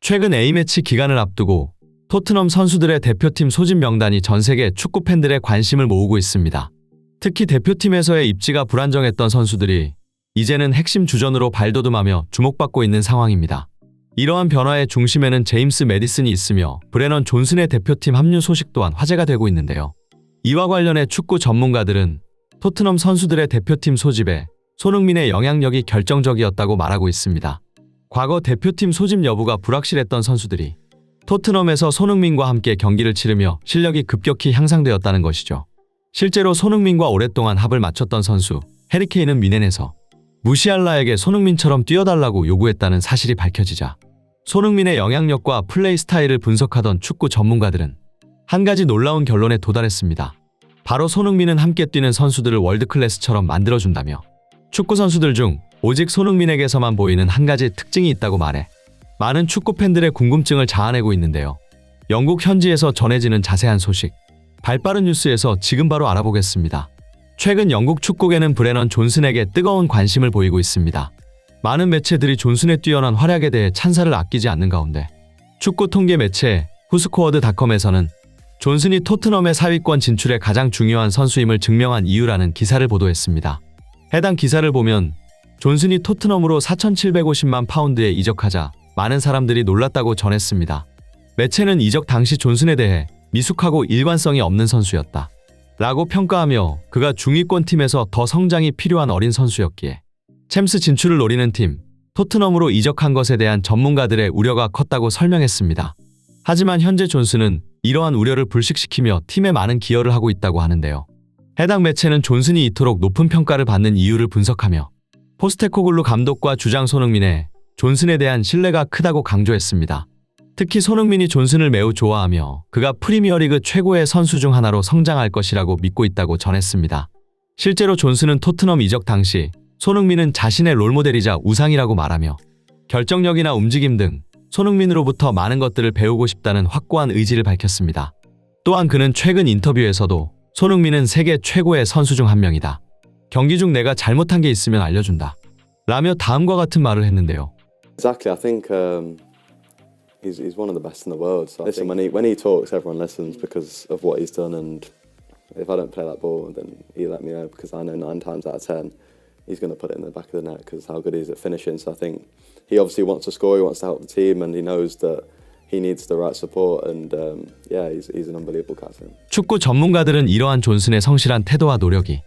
최근 A매치 기간을 앞두고 토트넘 선수들의 대표팀 소집 명단이 전 세계 축구 팬들의 관심을 모으고 있습니다. 특히 대표팀에서의 입지가 불안정했던 선수들이 이제는 핵심 주전으로 발돋움하며 주목받고 있는 상황입니다. 이러한 변화의 중심에는 제임스 매디슨이 있으며 브레넌 존슨의 대표팀 합류 소식 또한 화제가 되고 있는데요. 이와 관련해 축구 전문가들은 토트넘 선수들의 대표팀 소집에 손흥민의 영향력이 결정적이었다고 말하고 있습니다. 과거 대표팀 소집 여부가 불확실했던 선수들이 토트넘에서 손흥민과 함께 경기를 치르며 실력이 급격히 향상되었다는 것이죠. 실제로 손흥민과 오랫동안 합을 맞췄던 선수 해리 케인은 미넨에서 무시알라에게 손흥민처럼 뛰어달라고 요구했다는 사실이 밝혀지자 손흥민의 영향력과 플레이 스타일을 분석하던 축구 전문가들은 한 가지 놀라운 결론에 도달했습니다. 바로 손흥민은 함께 뛰는 선수들을 월드클래스처럼 만들어준다며 축구 선수들 중 오직 손흥민에게서만 보이는 한 가지 특징이 있다고 말해 많은 축구 팬들의 궁금증을 자아내고 있는데요. 영국 현지에서 전해지는 자세한 소식, 발빠른 뉴스에서 지금 바로 알아보겠습니다. 최근 영국 축구계는 브레넌 존슨에게 뜨거운 관심을 보이고 있습니다. 많은 매체들이 존슨의 뛰어난 활약에 대해 찬사를 아끼지 않는 가운데 축구 통계 매체 후스코어드닷컴에서는 존슨이 토트넘의 사위권 진출에 가장 중요한 선수임을 증명한 이유라는 기사를 보도했습니다. 해당 기사를 보면 존슨이 토트넘으로 4,750만 파운드에 이적하자 많은 사람들이 놀랐다고 전했습니다. 매체는 이적 당시 존슨에 대해 미숙하고 일관성이 없는 선수였다 라고 평가하며 그가 중위권 팀에서 더 성장이 필요한 어린 선수였기에 챔스 진출을 노리는 팀 토트넘으로 이적한 것에 대한 전문가들의 우려가 컸다고 설명했습니다. 하지만 현재 존슨은 이러한 우려를 불식시키며 팀에 많은 기여를 하고 있다고 하는데요. 해당 매체는 존슨이 이토록 높은 평가를 받는 이유를 분석하며 포스테코글루 감독과 주장 손흥민의 존슨에 대한 신뢰가 크다고 강조했습니다. 특히 손흥민이 존슨을 매우 좋아하며 그가 프리미어리그 최고의 선수 중 하나로 성장할 것이라고 믿고 있다고 전했습니다. 실제로 존슨은 토트넘 이적 당시 손흥민은 자신의 롤모델이자 우상이라고 말하며 결정력이나 움직임 등 손흥민으로부터 많은 것들을 배우고 싶다는 확고한 의지를 밝혔습니다. 또한 그는 최근 인터뷰에서도 손흥민은 세계 최고의 선수 중 한 명이다. 경기 중 내가 잘못한 게 있으면 알려준다. 라며 다음과 같은 말을 했는데요. Exactly, I think he's one of the best in the world. So listen, when he talks, everyone listens because of what he's done. And if I don't play that ball, then he let me know because I know 9 times out of 10 he's going to put it in the back of the net because how good he is at finishing. So I think he obviously wants to score, he wants to help the team, and he knows that he needs the right support. And yeah, he's an unbelievable captain. 축구 전문가들은 이러한 존슨의 성실한 태도와 노력이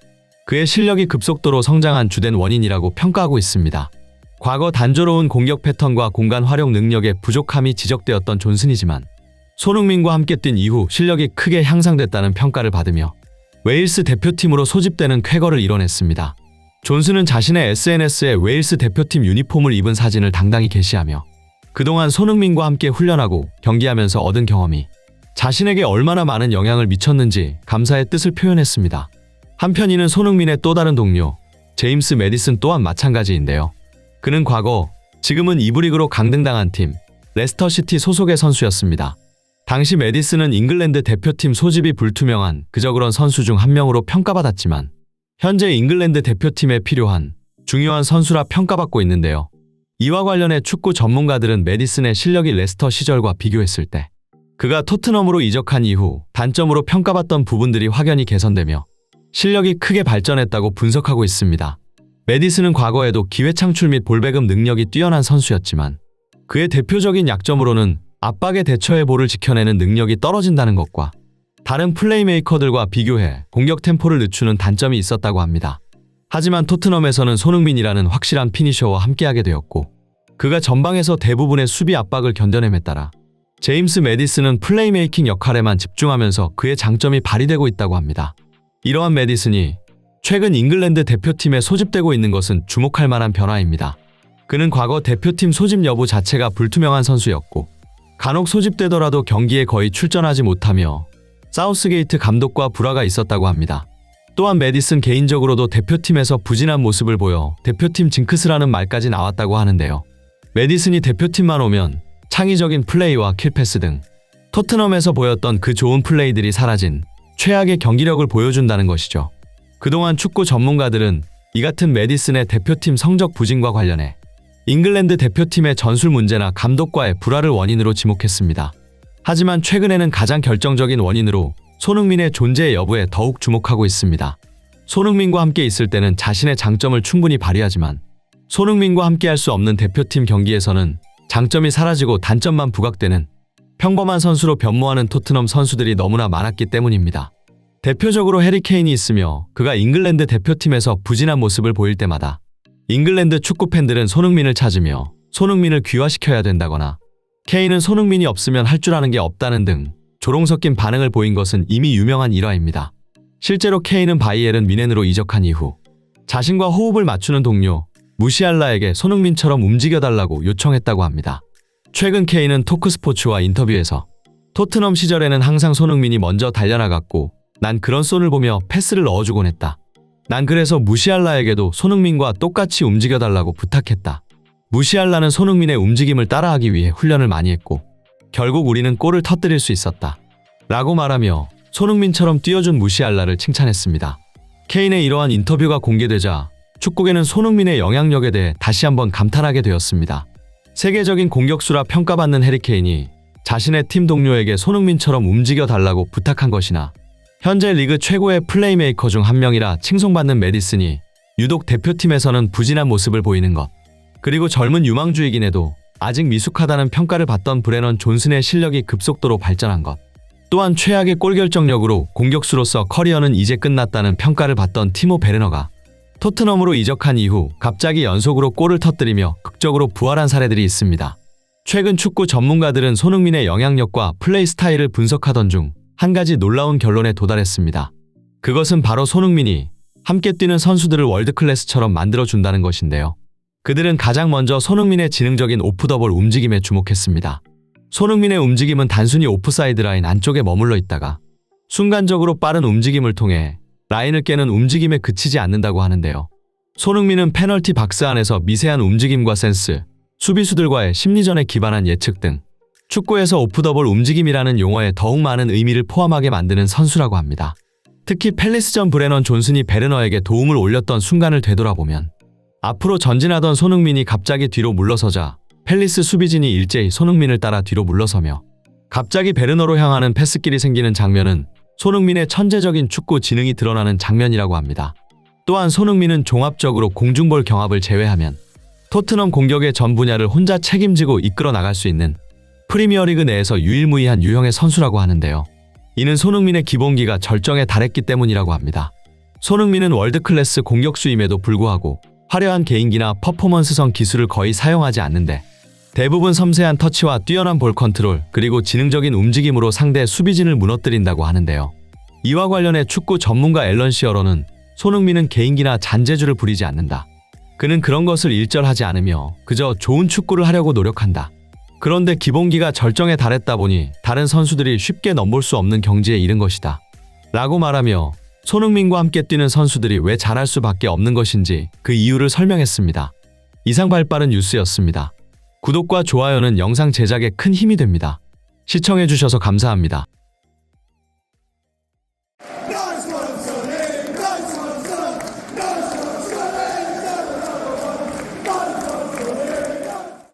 그의 실력이 급속도로 성장한 주된 원인이라고 평가하고 있습니다. 과거 단조로운 공격 패턴과 공간 활용 능력의 부족함이 지적되었던 존슨이지만 손흥민과 함께 뛴 이후 실력이 크게 향상됐다는 평가를 받으며 웨일스 대표팀으로 소집되는 쾌거를 이뤄냈습니다. 존슨은 자신의 SNS에 웨일스 대표팀 유니폼을 입은 사진을 당당히 게시하며 그동안 손흥민과 함께 훈련하고 경기하면서 얻은 경험이 자신에게 얼마나 많은 영향을 미쳤는지 감사의 뜻을 표현했습니다. 한편 이는 손흥민의 또 다른 동료 제임스 매디슨 또한 마찬가지인데요. 그는 과거, 지금은 2부 리그로 강등당한 팀 레스터시티 소속의 선수였습니다. 당시 매디슨은 잉글랜드 대표팀 소집이 불투명한 그저 그런 선수 중 한 명으로 평가받았지만 현재 잉글랜드 대표팀에 필요한 중요한 선수라 평가받고 있는데요. 이와 관련해 축구 전문가들은 매디슨의 실력이 레스터 시절과 비교했을 때 그가 토트넘으로 이적한 이후 단점으로 평가받던 부분들이 확연히 개선되며 실력이 크게 발전했다고 분석하고 있습니다. 매디슨은 과거에도 기회 창출 및 볼 배급 능력이 뛰어난 선수였지만 그의 대표적인 약점으로는 압박에 대처해 볼을 지켜내는 능력이 떨어진다는 것과 다른 플레이메이커들과 비교해 공격 템포를 늦추는 단점이 있었다고 합니다. 하지만 토트넘에서는 손흥민이라는 확실한 피니셔와 함께하게 되었고 그가 전방에서 대부분의 수비 압박을 견뎌냄에 따라 제임스 매디슨은 플레이메이킹 역할에만 집중하면서 그의 장점이 발휘되고 있다고 합니다. 이러한 매디슨이 최근 잉글랜드 대표팀에 소집되고 있는 것은 주목할 만한 변화입니다. 그는 과거 대표팀 소집 여부 자체가 불투명한 선수였고 간혹 소집되더라도 경기에 거의 출전하지 못하며 사우스게이트 감독과 불화가 있었다고 합니다. 또한 매디슨 개인적으로도 대표팀에서 부진한 모습을 보여 대표팀 징크스라는 말까지 나왔다고 하는데요. 매디슨이 대표팀만 오면 창의적인 플레이와 킬패스 등 토트넘에서 보였던 그 좋은 플레이들이 사라진 최악의 경기력을 보여준다는 것이죠. 그동안 축구 전문가들은 이 같은 매디슨의 대표팀 성적 부진과 관련해 잉글랜드 대표팀의 전술 문제나 감독과의 불화를 원인으로 지목했습니다. 하지만 최근에는 가장 결정적인 원인으로 손흥민의 존재 여부에 더욱 주목하고 있습니다. 손흥민과 함께 있을 때는 자신의 장점을 충분히 발휘하지만 손흥민과 함께 할 수 없는 대표팀 경기에서는 장점이 사라지고 단점만 부각되는 평범한 선수로 변모하는 토트넘 선수들이 너무나 많았기 때문입니다. 대표적으로 해리 케인이 있으며 그가 잉글랜드 대표팀에서 부진한 모습을 보일 때마다 잉글랜드 축구 팬들은 손흥민을 찾으며 손흥민을 귀화시켜야 된다거나 케인은 손흥민이 없으면 할 줄 아는 게 없다는 등 조롱 섞인 반응을 보인 것은 이미 유명한 일화입니다. 실제로 케인은 바이에른 뮌헨으로 이적한 이후 자신과 호흡을 맞추는 동료 무시알라에게 손흥민처럼 움직여달라고 요청했다고 합니다. 최근 케인은 토크스포츠와 인터뷰에서 토트넘 시절에는 항상 손흥민이 먼저 달려나갔고 난 그런 손을 보며 패스를 넣어주곤 했다. 난 그래서 무시알라에게도 손흥민과 똑같이 움직여달라고 부탁했다. 무시알라는 손흥민의 움직임을 따라하기 위해 훈련을 많이 했고 결국 우리는 골을 터뜨릴 수 있었다. 라고 말하며 손흥민처럼 뛰어준 무시알라를 칭찬했습니다. 케인의 이러한 인터뷰가 공개되자 축구계는 손흥민의 영향력에 대해 다시 한번 감탄하게 되었습니다. 세계적인 공격수라 평가받는 해리 케인이 자신의 팀 동료에게 손흥민처럼 움직여달라고 부탁한 것이나 현재 리그 최고의 플레이메이커 중 한 명이라 칭송받는 메디슨이 유독 대표팀에서는 부진한 모습을 보이는 것, 그리고 젊은 유망주이긴 해도 아직 미숙하다는 평가를 받던 브레넌 존슨의 실력이 급속도로 발전한 것, 또한 최악의 골 결정력으로 공격수로서 커리어는 이제 끝났다는 평가를 받던 티모 베르너가 토트넘으로 이적한 이후 갑자기 연속으로 골을 터뜨리며 극적으로 부활한 사례들이 있습니다. 최근 축구 전문가들은 손흥민의 영향력과 플레이 스타일을 분석하던 중 한 가지 놀라운 결론에 도달했습니다. 그것은 바로 손흥민이 함께 뛰는 선수들을 월드클래스처럼 만들어준다는 것인데요. 그들은 가장 먼저 손흥민의 지능적인 오프더볼 움직임에 주목했습니다. 손흥민의 움직임은 단순히 오프사이드 라인 안쪽에 머물러 있다가 순간적으로 빠른 움직임을 통해 라인을 깨는 움직임에 그치지 않는다고 하는데요. 손흥민은 페널티 박스 안에서 미세한 움직임과 센스, 수비수들과의 심리전에 기반한 예측 등 축구에서 오프더볼 움직임이라는 용어에 더욱 많은 의미를 포함하게 만드는 선수라고 합니다. 특히 팰리스전 브레넌 존슨이 베르너에게 도움을 올렸던 순간을 되돌아보면 앞으로 전진하던 손흥민이 갑자기 뒤로 물러서자 팰리스 수비진이 일제히 손흥민을 따라 뒤로 물러서며 갑자기 베르너로 향하는 패스길이 생기는 장면은 손흥민의 천재적인 축구 지능이 드러나는 장면이라고 합니다. 또한 손흥민은 종합적으로 공중볼 경합을 제외하면 토트넘 공격의 전 분야를 혼자 책임지고 이끌어 나갈 수 있는 프리미어리그 내에서 유일무이한 유형의 선수라고 하는데요. 이는 손흥민의 기본기가 절정에 달했기 때문이라고 합니다. 손흥민은 월드클래스 공격수임에도 불구하고 화려한 개인기나 퍼포먼스성 기술을 거의 사용하지 않는데 대부분 섬세한 터치와 뛰어난 볼 컨트롤 그리고 지능적인 움직임으로 상대 수비진을 무너뜨린다고 하는데요. 이와 관련해 축구 전문가 앨런 시어러는 손흥민은 개인기나 잔재주를 부리지 않는다. 그는 그런 것을 일절하지 않으며 그저 좋은 축구를 하려고 노력한다. 그런데 기본기가 절정에 달했다 보니 다른 선수들이 쉽게 넘볼 수 없는 경지에 이른 것이다. 라고 말하며 손흥민과 함께 뛰는 선수들이 왜 잘할 수밖에 없는 것인지 그 이유를 설명했습니다. 이상 발빠른 뉴스였습니다. 구독과 좋아요는 영상 제작에 큰 힘이 됩니다. 시청해주셔서 감사합니다.